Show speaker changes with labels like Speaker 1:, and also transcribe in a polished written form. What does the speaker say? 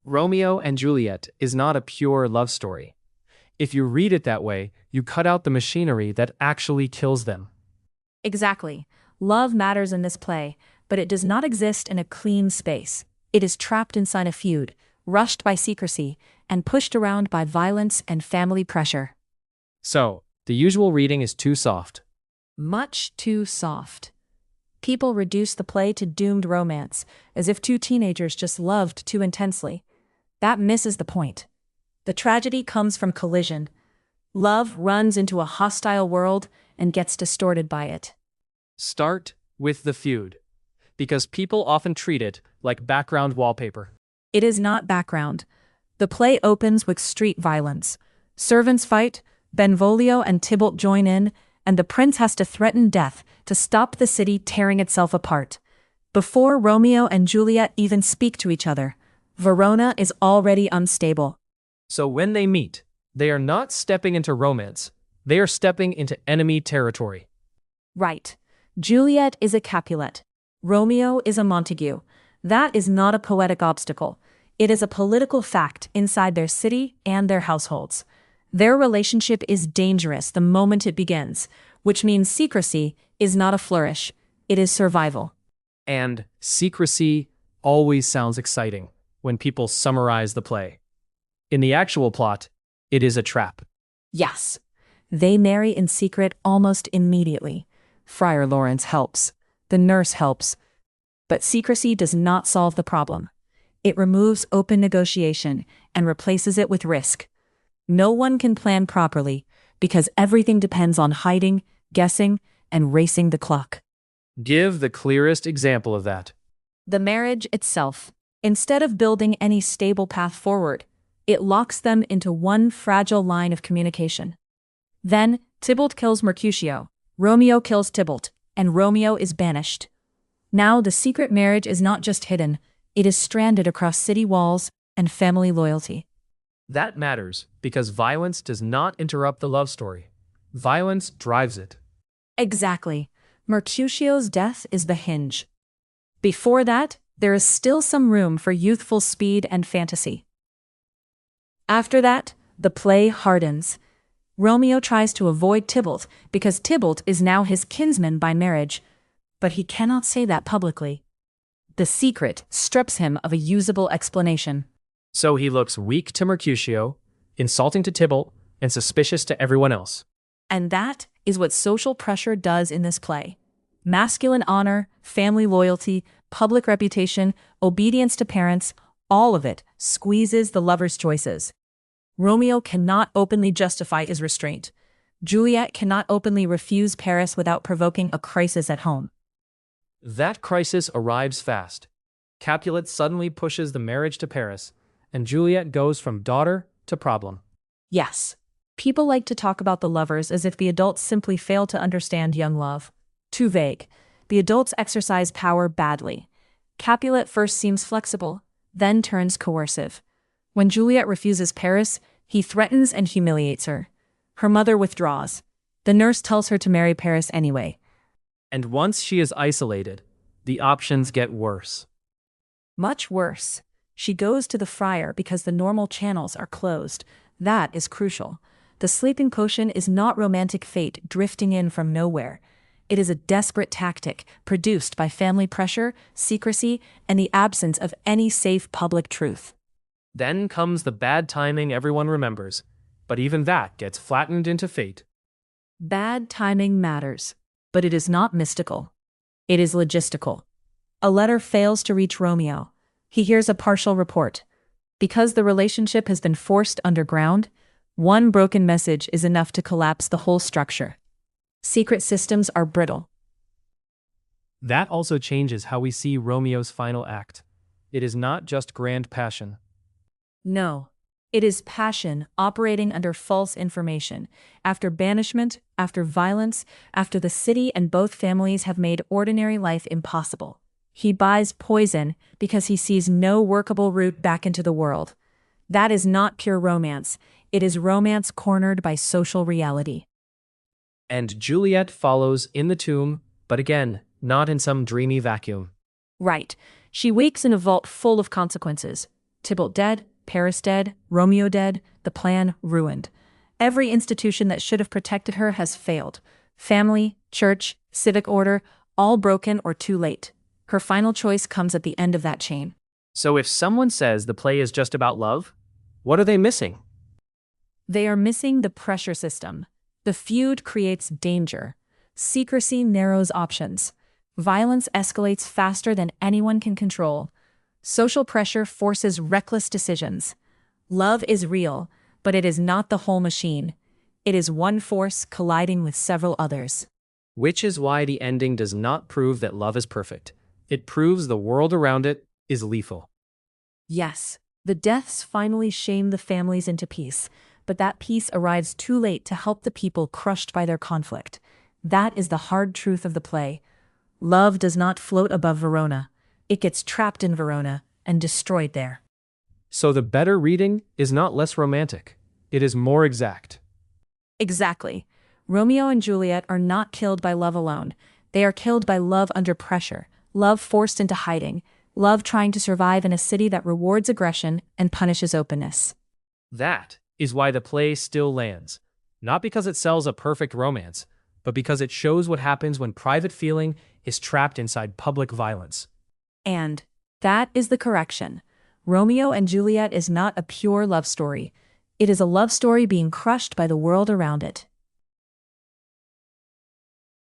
Speaker 1: Romeo and Juliet is not a pure love story. If you read it that way, you cut out the machinery that actually kills them.
Speaker 2: Exactly. Love matters in this play, but it does not exist in a clean space. It is trapped inside a feud, rushed by secrecy, and pushed around by violence and family pressure.
Speaker 1: So, the usual reading is too soft.
Speaker 2: Much too soft. People reduce the play to doomed romance, as if two teenagers just loved too intensely. That misses the point. The tragedy comes from collision. Love runs into a hostile world and gets distorted by it.
Speaker 1: Start with the feud, because people often treat it like background wallpaper.
Speaker 2: It is not background. The play opens with street violence. Servants fight, Benvolio and Tybalt join in, and the prince has to threaten death to stop the city tearing itself apart. Before Romeo and Juliet even speak to each other, Verona is already unstable.
Speaker 1: So when they meet, they are not stepping into romance, they are stepping into enemy territory.
Speaker 2: Right. Juliet is a Capulet. Romeo is a Montague. That is not a poetic obstacle. It is a political fact inside their city and their households. Their relationship is dangerous the moment it begins, which means secrecy is not a flourish. It is survival.
Speaker 1: And secrecy always sounds exciting when people summarize the play. In the actual plot, it is a trap.
Speaker 2: Yes. They marry in secret almost immediately. Friar Lawrence helps. The nurse helps. But secrecy does not solve the problem. It removes open negotiation and replaces it with risk. No one can plan properly because everything depends on hiding, guessing, and racing the clock.
Speaker 1: Give the clearest example of that.
Speaker 2: The marriage itself. Instead of building any stable path forward, it locks them into one fragile line of communication. Then, Tybalt kills Mercutio, Romeo kills Tybalt, and Romeo is banished. Now the secret marriage is not just hidden, it is stranded across city walls and family loyalty.
Speaker 1: That matters because violence does not interrupt the love story. Violence drives it.
Speaker 2: Exactly. Mercutio's death is the hinge. Before that, there is still some room for youthful speed and fantasy. After that, the play hardens. Romeo tries to avoid Tybalt because Tybalt is now his kinsman by marriage, but he cannot say that publicly. The secret strips him of a usable explanation.
Speaker 1: So he looks weak to Mercutio, insulting to Tybalt, and suspicious to everyone else.
Speaker 2: And that is what social pressure does in this play. Masculine honor, family loyalty, public reputation, obedience to parents, all of it squeezes the lover's choices. Romeo cannot openly justify his restraint. Juliet cannot openly refuse Paris without provoking a crisis at home.
Speaker 1: That crisis arrives fast. Capulet suddenly pushes the marriage to Paris, and Juliet goes from daughter to problem.
Speaker 2: Yes, people like to talk about the lovers as if the adults simply fail to understand young love. Too vague. The adults exercise power badly. Capulet first seems flexible, then turns coercive. When Juliet refuses Paris, he threatens and humiliates her. Her mother withdraws. The nurse tells her to marry Paris anyway.
Speaker 1: And once she is isolated, the options get worse.
Speaker 2: Much worse. She goes to the friar because the normal channels are closed. That is crucial. The sleeping potion is not romantic fate drifting in from nowhere. It is a desperate tactic produced by family pressure, secrecy, and the absence of any safe public truth.
Speaker 1: Then comes the bad timing everyone remembers, but even that gets flattened into fate.
Speaker 2: Bad timing matters, but it is not mystical. It is logistical. A letter fails to reach Romeo. He hears a partial report. Because the relationship has been forced underground, one broken message is enough to collapse the whole structure. Secret systems are brittle.
Speaker 1: That also changes how we see Romeo's final act. It is not just grand passion.
Speaker 2: No, it is passion operating under false information. After banishment, after violence, after the city and both families have made ordinary life impossible. He buys poison because he sees no workable route back into the world. That is not pure romance. It is romance cornered by social reality.
Speaker 1: And Juliet follows in the tomb, but again, not in some dreamy vacuum.
Speaker 2: Right. She wakes in a vault full of consequences. Tybalt dead, Paris dead, Romeo dead, the plan ruined. Every institution that should have protected her has failed. Family, church, civic order, all broken or too late. Her final choice comes at the end of that chain.
Speaker 1: So if someone says the play is just about love, what are they missing?
Speaker 2: They are missing the pressure system. The feud creates danger. Secrecy narrows options. Violence escalates faster than anyone can control. Social pressure forces reckless decisions. Love is real, but it is not the whole machine. It is one force colliding with several others.
Speaker 1: Which is why the ending does not prove that love is perfect. It proves the world around it is lethal.
Speaker 2: Yes, the deaths finally shame the families into peace, but that peace arrives too late to help the people crushed by their conflict. That is the hard truth of the play. Love does not float above Verona. It gets trapped in Verona and destroyed there.
Speaker 1: So the better reading is not less romantic. It is more exact.
Speaker 2: Exactly. Romeo and Juliet are not killed by love alone. They are killed by love under pressure, love forced into hiding, love trying to survive in a city that rewards aggression and punishes openness.
Speaker 1: That is why the play still lands. Not because it sells a perfect romance, but because it shows what happens when private feeling is trapped inside public violence.
Speaker 2: And that is the correction. Romeo and Juliet is not a pure love story. It is a love story being crushed by the world around it.